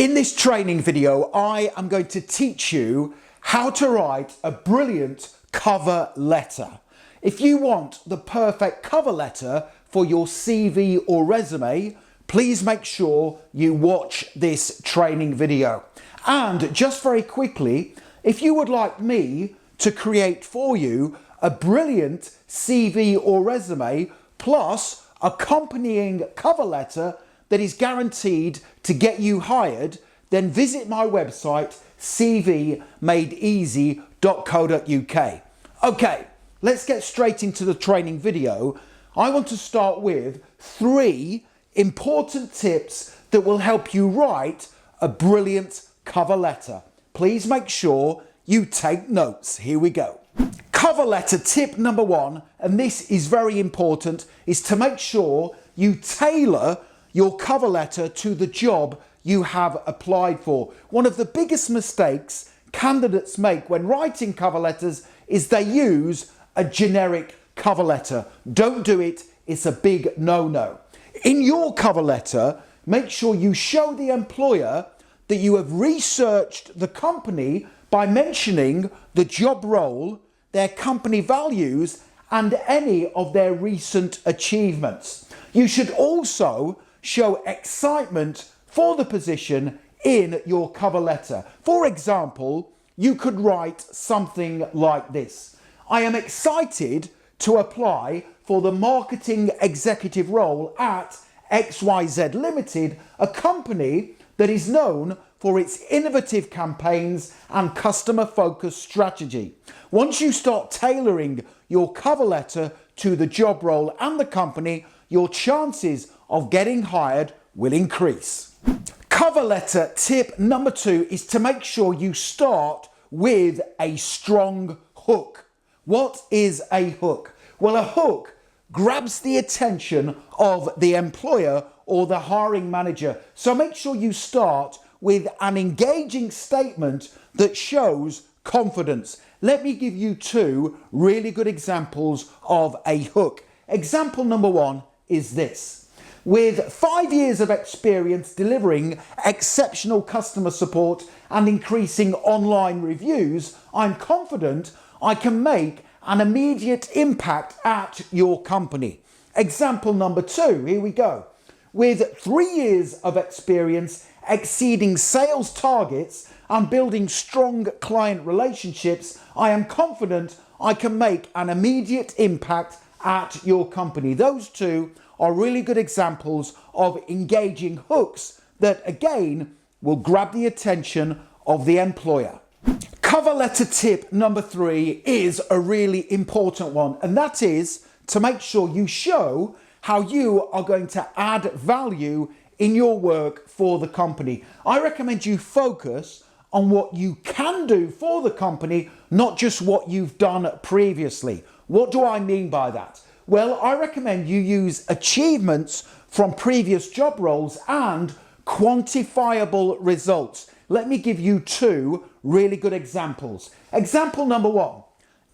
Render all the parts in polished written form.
In this training video, I am going to teach you how to write a brilliant cover letter. If you want the perfect cover letter for your CV or resume, please make sure you watch this training video. And just very quickly, if you would like me to create for you a brilliant CV or resume plus accompanying cover letter that is guaranteed to get you hired, then visit my website cvmadeeasy.co.uk. Okay, let's get straight into the training video. I want to start with 3 important tips that will help you write a brilliant cover letter. Please make sure you take notes. Here we go. Cover letter tip number 1, and this is very important, is to make sure you tailor your cover letter to the job you have applied for. One of the biggest mistakes candidates make when writing cover letters is they use a generic cover letter. Don't do it. It's a big no-no. In your cover letter, make sure you show the employer that you have researched the company by mentioning the job role, their company values, and any of their recent achievements. You should also show excitement for the position in your cover letter. For example, you could write something like this: I am excited to apply for the marketing executive role at XYZ Limited, a company that is known for its innovative campaigns and customer-focused strategy. Once you start tailoring your cover letter to the job role and the company, your chances of getting hired will increase. Cover letter tip number 2 is to make sure you start with a strong hook. What is a hook? Well, a hook grabs the attention of the employer or the hiring manager. So make sure you start with an engaging statement that shows confidence. Let me give you 2 really good examples of a hook. Example number 1 is this: with 5 years of experience delivering exceptional customer support and increasing online reviews, I'm confident I can make an immediate impact at your company. Example number 2, here we go. With 3 years of experience exceeding sales targets and building strong client relationships, I am confident I can make an immediate impact at your company. Those 2 are really good examples of engaging hooks that again will grab the attention of the employer. Cover letter tip number 3 is a really important one, and that is to make sure you show how you are going to add value in your work for the company. I recommend you focus on what you can do for the company, not just what you've done previously. What do I mean by that? Well, I recommend you use achievements from previous job roles and quantifiable results. Let me give you 2 really good examples. Example number 1.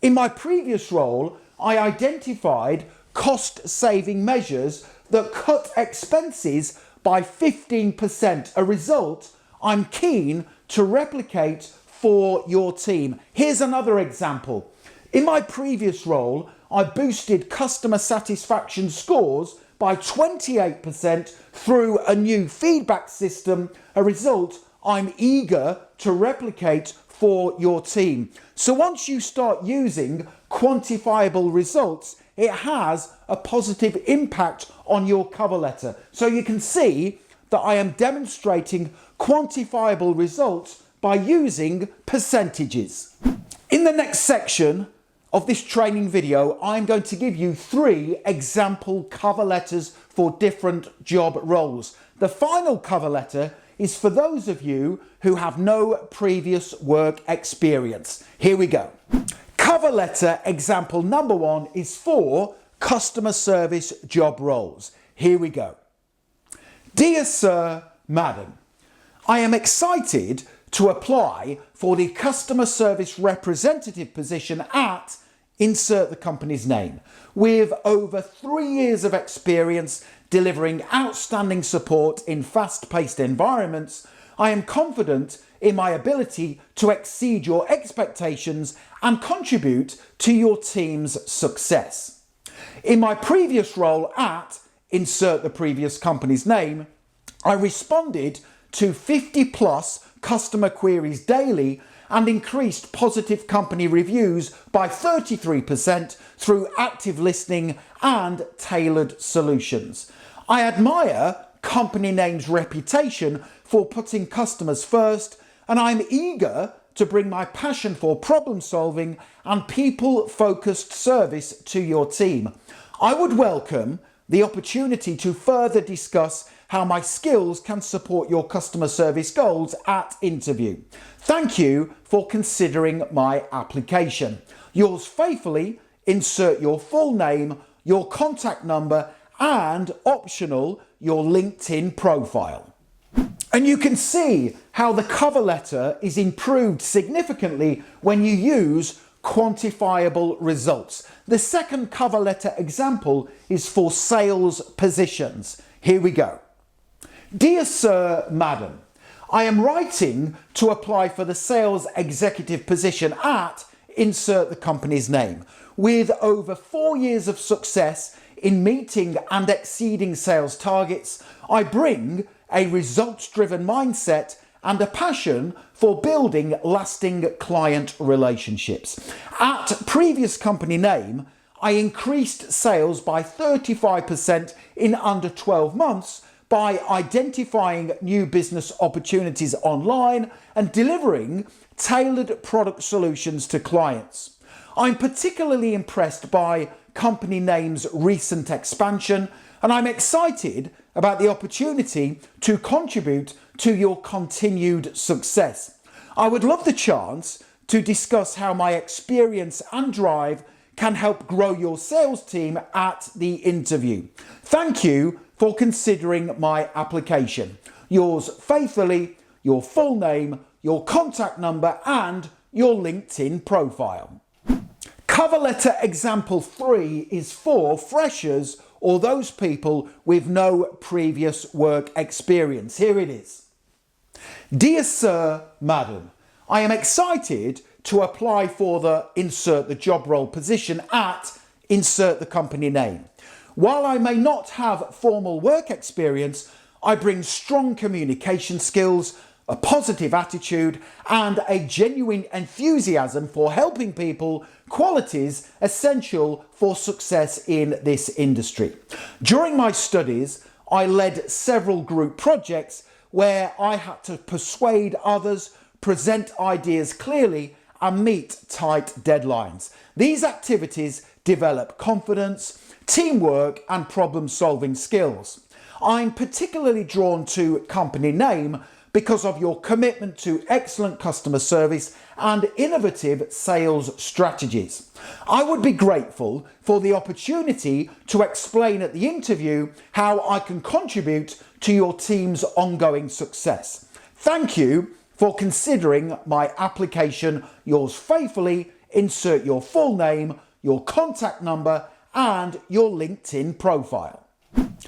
In my previous role, I identified cost-saving measures that cut expenses by 15%, a result I'm keen to replicate for your team. Here's another example. In my previous role, I boosted customer satisfaction scores by 28% through a new feedback system, a result I'm eager to replicate for your team. So once you start using quantifiable results, it has a positive impact on your cover letter. So you can see that I am demonstrating quantifiable results by using percentages. In the next section of this training video, I'm going to give you 3 example cover letters for different job roles. The final cover letter is for those of you who have no previous work experience. Here we go. Cover letter example number 1 is for customer service job roles. Here we go. Dear Sir, Madam, I am excited to apply for the customer service representative position at insert the company's name. With over 3 years of experience delivering outstanding support in fast-paced environments, I am confident in my ability to exceed your expectations and contribute to your team's success. In my previous role at, insert the previous company's name, I responded to 50 plus customer queries daily and increased positive company reviews by 33% through active listening and tailored solutions. I admire company name's reputation for putting customers first, and I'm eager to bring my passion for problem solving and people-focused service to your team. I would welcome the opportunity to further discuss how my skills can support your customer service goals at interview. Thank you for considering my application. Yours faithfully, insert your full name, your contact number, and optional, your LinkedIn profile. And you can see how the cover letter is improved significantly when you use quantifiable results. The second cover letter example is for sales positions. Here we go. Dear Sir, Madam, I am writing to apply for the sales executive position at, insert the company's name. With over 4 years of success in meeting and exceeding sales targets, I bring a results-driven mindset and a passion for building lasting client relationships. At previous company name, I increased sales by 35% in under 12 months by identifying new business opportunities online and delivering tailored product solutions to clients. I'm particularly impressed by company name's recent expansion, and I'm excited about the opportunity to contribute to your continued success. I would love the chance to discuss how my experience and drive can help grow your sales team at the interview. Thank you for considering my application. Yours faithfully, your full name, your contact number, and your LinkedIn profile. Cover letter example 3 is for freshers or those people with no previous work experience. Here it is. Dear Sir, Madam, I am excited to apply for the insert the job role position at insert the company name. While I may not have formal work experience, I bring strong communication skills, a positive attitude, and a genuine enthusiasm for helping people, qualities essential for success in this industry. During my studies, I led several group projects where I had to persuade others, present ideas clearly, and meet tight deadlines. These activities develop confidence, teamwork, and problem-solving skills. I'm particularly drawn to company name because of your commitment to excellent customer service and innovative sales strategies. I would be grateful for the opportunity to explain at the interview how I can contribute to your team's ongoing success. Thank you for considering my application. Yours faithfully, insert your full name, your contact number, and your LinkedIn profile.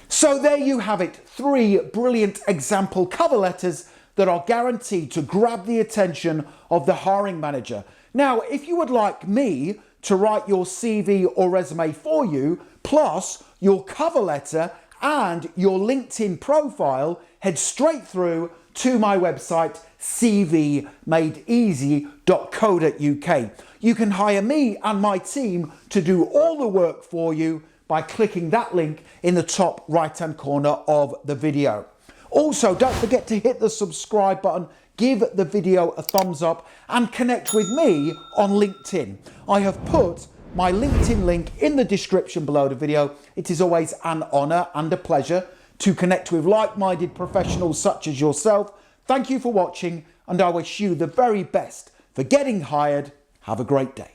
So there you have it, 3 brilliant example cover letters that are guaranteed to grab the attention of the hiring manager. Now, if you would like me to write your CV or resume for you, plus your cover letter and your LinkedIn profile, head straight through to my website, cvmadeeasy.co.uk. You can hire me and my team to do all the work for you by clicking that link in the top right-hand corner of the video. Also, don't forget to hit the subscribe button, give the video a thumbs up, and connect with me on LinkedIn. I have put my LinkedIn link in the description below the video. It is always an honor and a pleasure to connect with like-minded professionals such as yourself. Thank you for watching, and I wish you the very best for getting hired. Have a great day.